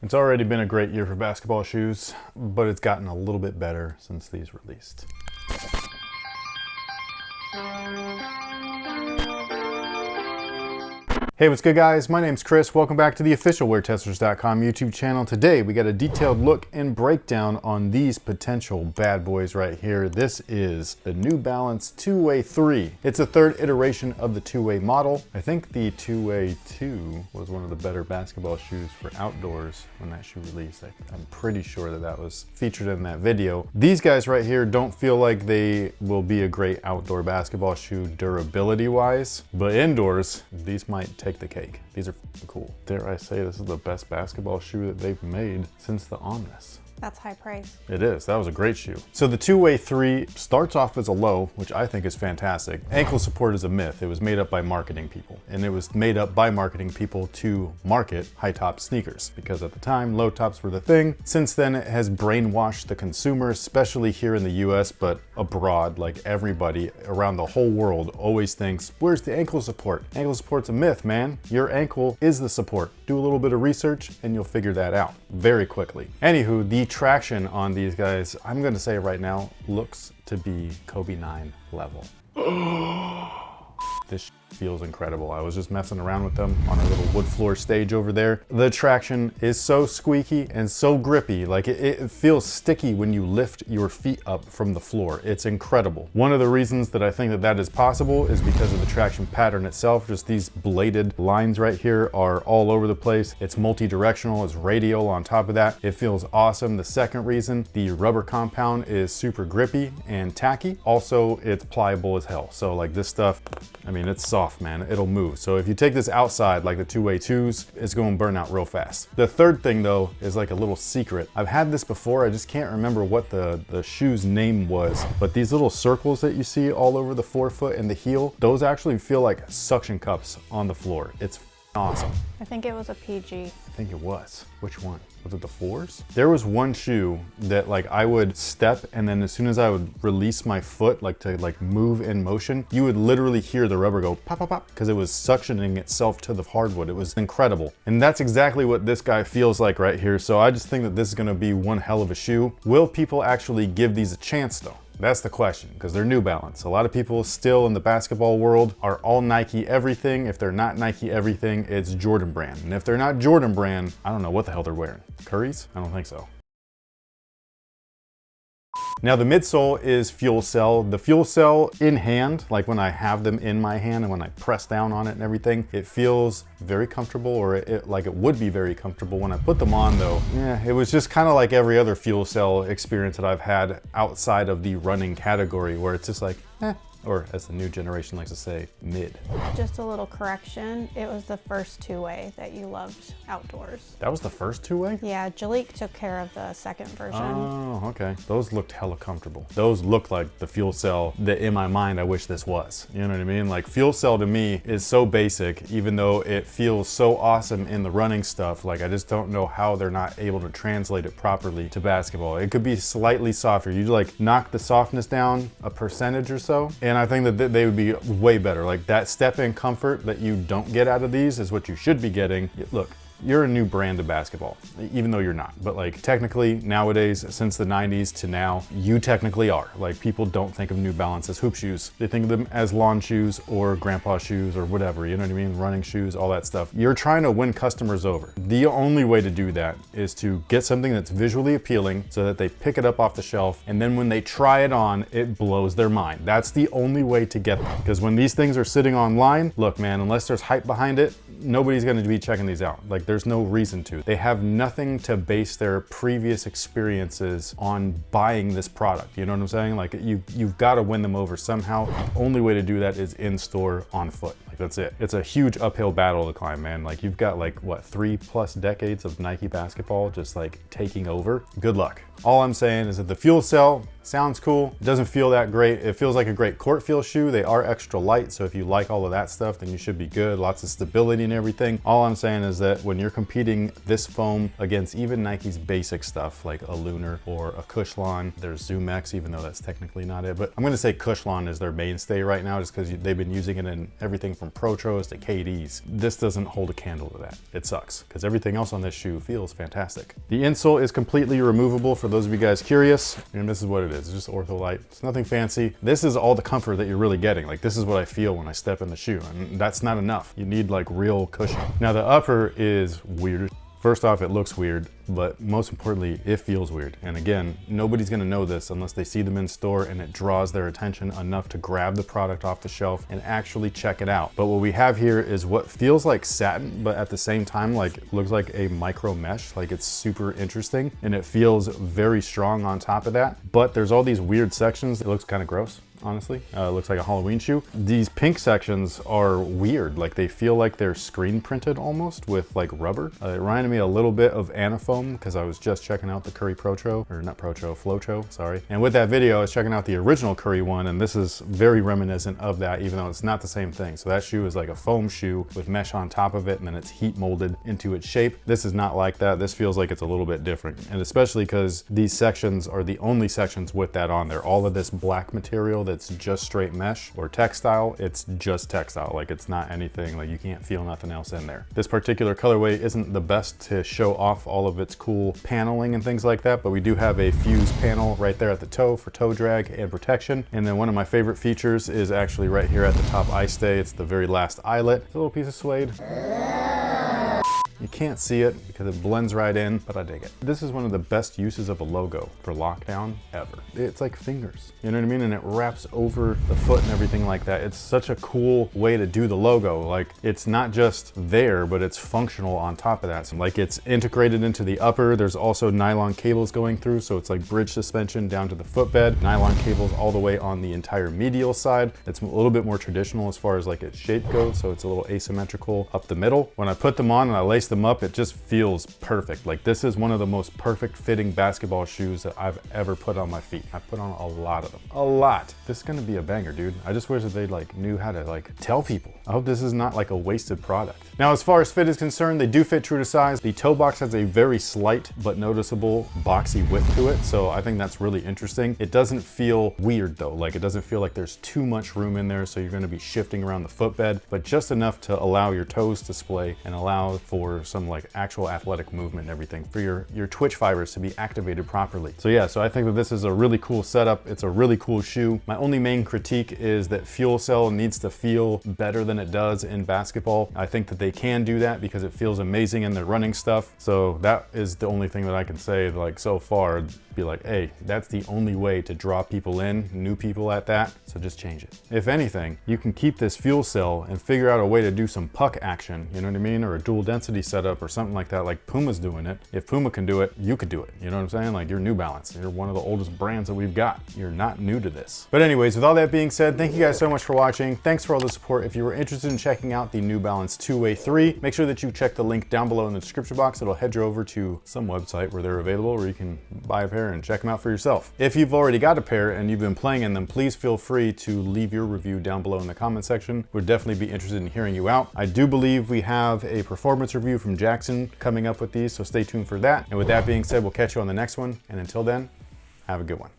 It's already been a great year for basketball shoes, but it's gotten a little bit better since these released. Hey, what's good guys? My name's Chris. Welcome back to the official WearTesters.com YouTube channel. Today we got a detailed look and breakdown on these potential bad boys right here. This is the New Balance 2WXY V3. It's a third iteration of the 2WXY model. I think the 2WXY 2 was one of the better basketball shoes for outdoors when that shoe released. I'm pretty sure that that was featured in that video. These guys right here don't feel like they will be a great outdoor basketball shoe durability wise, but indoors, these might take the cake. These are cool. Dare I say this is the best basketball shoe that they've made since the Omnis. That's high praise. It is. That was a great shoe. So the 2WXY 3 starts off as a low, which I think is fantastic. Ankle support is a myth. It was made up by marketing people. And it was made up by marketing people to market high top sneakers. Because at the time, low tops were the thing. Since then, it has brainwashed the consumer, especially here in the US, but abroad, like everybody around the whole world always thinks, where's the ankle support? Ankle support's a myth, man. Your ankle is the support. Do a little bit of research and you'll figure that out very quickly. Anywho, the traction on these guys, I'm gonna say right now, looks to be Kobe 9 level. This feels incredible. I was just messing around with them on a little wood floor stage over there. The traction is so squeaky and so grippy. Like it feels sticky when you lift your feet up from the floor. It's incredible. One of the reasons that I think that that is possible is because of the traction pattern itself. Just these bladed lines right here are all over the place. It's multi-directional, it's radial on top of that. It feels awesome. The second reason, the rubber compound is super grippy and tacky. Also, it's pliable as hell. So like this stuff, I mean, it's soft, man. It'll move. So if you take this outside like the 2WXY 2s, it's going to burn out real fast. The third thing though is like a little secret. I've had this before. I just can't remember what the shoe's name was, but these little circles that you see all over the forefoot and the heel, those actually feel like suction cups on the floor. It's awesome. I think it was a PG. I think it was. Which one? Was it the 4s? There was one shoe that like I would step and then as soon as I would release my foot, like to like move in motion, you would literally hear the rubber go pop, pop, pop, because it was suctioning itself to the hardwood. It was incredible. And that's exactly what this guy feels like right here. So I just think that this is gonna be one hell of a shoe. Will people actually give these a chance though? That's the question, because they're New Balance. A lot of people still in the basketball world are all Nike everything. If they're not Nike everything, it's Jordan brand. And if they're not Jordan brand, I don't know what the hell they're wearing. Curry's? I don't think so. Now the midsole is fuel cell. The fuel cell in hand, like when I have them in my hand and when I press down on it and everything, it feels very comfortable, or like it would be very comfortable. When I put them on though, yeah, it was just kind of like every other fuel cell experience that I've had outside of the running category, where it's just like, or as the new generation likes to say, mid. Just a little correction. It was the first 2WXY that you loved outdoors. That was the first 2WXY? Yeah, Jalik took care of the second version. Oh, okay. Those looked hella comfortable. Those looked like the fuel cell that in my mind I wish this was. You know what I mean? Like fuel cell to me is so basic, even though it feels so awesome in the running stuff. Like I just don't know how they're not able to translate it properly to basketball. It could be slightly softer. You like knock the softness down a percentage or so, and I think that they would be way better. Like that step-in comfort that you don't get out of these is what you should be getting. Look, you're a new brand of basketball, even though you're not. But like technically nowadays, since the 90s to now, you technically are. Like people don't think of New Balance as hoop shoes. They think of them as lawn shoes or grandpa shoes or whatever, you know what I mean? Running shoes, all that stuff. You're trying to win customers over. The only way to do that is to get something that's visually appealing so that they pick it up off the shelf, and then when they try it on, it blows their mind. That's the only way to get them. Because when these things are sitting online, look man, unless there's hype behind it, nobody's gonna be checking these out. Like there's no reason to. They have nothing to base their previous experiences on buying this product. You know what I'm saying? Like you've got to win them over somehow. The only way to do that is in store on foot. Like that's it. It's a huge uphill battle to climb, man. Like you've got like what, 3+ decades of Nike basketball just like taking over. Good luck. All I'm saying is that the fuel cell, Sounds cool. It doesn't feel that great. It feels like a great court feel shoe. They are extra light, so if you like all of that stuff, then you should be good. Lots of stability and everything. All I'm saying is that when you're competing this foam against even Nike's basic stuff like a Lunar or a Cushlon, there's Zoom X, even though that's technically not it, but I'm gonna say Cushlon is their mainstay right now just because they've been using it in everything from Protros to KDs. This doesn't hold a candle to that. It sucks because everything else on this shoe feels fantastic. The insole is completely removable for those of you guys curious, and this is what it is. It's just Ortholite. It's nothing fancy. This is all the comfort that you're really getting. Like, this is what I feel when I step in the shoe, and that's not enough. You need like real cushion. Now the upper is weird. First off, it looks weird, but most importantly, it feels weird. And again, nobody's gonna know this unless they see them in store and it draws their attention enough to grab the product off the shelf and actually check it out. But what we have here is what feels like satin, but at the same time, like looks like a micro mesh. Like, it's super interesting and it feels very strong on top of that. But there's all these weird sections. It looks kind of gross, honestly. It looks like a Halloween shoe. These pink sections are weird. Like, they feel like they're screen printed almost with like rubber. It reminded me a little bit of Anafoam because I was just checking out the Curry Protro, or not Protro, Flocho, sorry. And with that video, I was checking out the original Curry one, and this is very reminiscent of that, even though it's not the same thing. So that shoe is like a foam shoe with mesh on top of it, and then it's heat molded into its shape. This is not like that. This feels like it's a little bit different. And especially because these sections are the only sections with that on there. All of this black material that's just straight mesh or textile, it's just textile. Like, it's not anything, like you can't feel nothing else in there. This particular colorway isn't the best to show off all of its cool paneling and things like that, but we do have a fuse panel right there at the toe for toe drag and protection. And then one of my favorite features is actually right here at the top eye stay. It's the very last eyelet. It's a little piece of suede. You can't see it because it blends right in, but I dig it. This is one of the best uses of a logo for lockdown ever. It's like fingers, you know what I mean? And it wraps over the foot and everything like that. It's such a cool way to do the logo. Like, it's not just there, but it's functional on top of that. So like, it's integrated into the upper. There's also nylon cables going through, so it's like bridge suspension down to the footbed. Nylon cables all the way on the entire medial side. It's a little bit more traditional as far as like its shape goes, so it's a little asymmetrical up the middle. When I put them on and I lace them up, it just feels perfect. Like, this is one of the most perfect fitting basketball shoes that I've ever put on my feet. I've put on a lot of them. A lot. This is gonna be a banger, dude. I just wish that they like knew how to like tell people. I hope this is not like a wasted product. Now, as far as fit is concerned, they do fit true to size. The toe box has a very slight but noticeable boxy width to it, so I think that's really interesting. It doesn't feel weird though. Like, it doesn't feel like there's too much room in there, so you're gonna be shifting around the footbed, but just enough to allow your toes to splay and allow for some like actual athletic movement and everything, for your twitch fibers to be activated properly. So yeah, so I think that this is a really cool setup. It's a really cool shoe. My only main critique is that Fuel Cell needs to feel better than it does in basketball. I think that they can do that because it feels amazing in their running stuff. So that is the only thing that I can say, like, so far, be like, hey, that's the only way to draw people in, new people at that, so just change it. If anything, you can keep this Fuel Cell and figure out a way to do some puck action, you know what I mean? Or a dual density setup or something like that, like Puma's doing it. If Puma can do it, you could do it. You know what I'm saying? Like, you're New Balance. You're one of the oldest brands that we've got. You're not new to this. But anyways, with all that being said, thank you guys so much for watching. Thanks for all the support. If you were interested in checking out the New Balance 2WXY V3, make sure that you check the link down below in the description box. It'll head you over to some website where they're available, where you can buy a pair and check them out for yourself. If you've already got a pair and you've been playing in them, please feel free to leave your review down below in the comment section. We'd definitely be interested in hearing you out. I do believe we have a performance review from Jackson coming up with these, so stay tuned for that. And with that being said, we'll catch you on the next one. And until then, have a good one.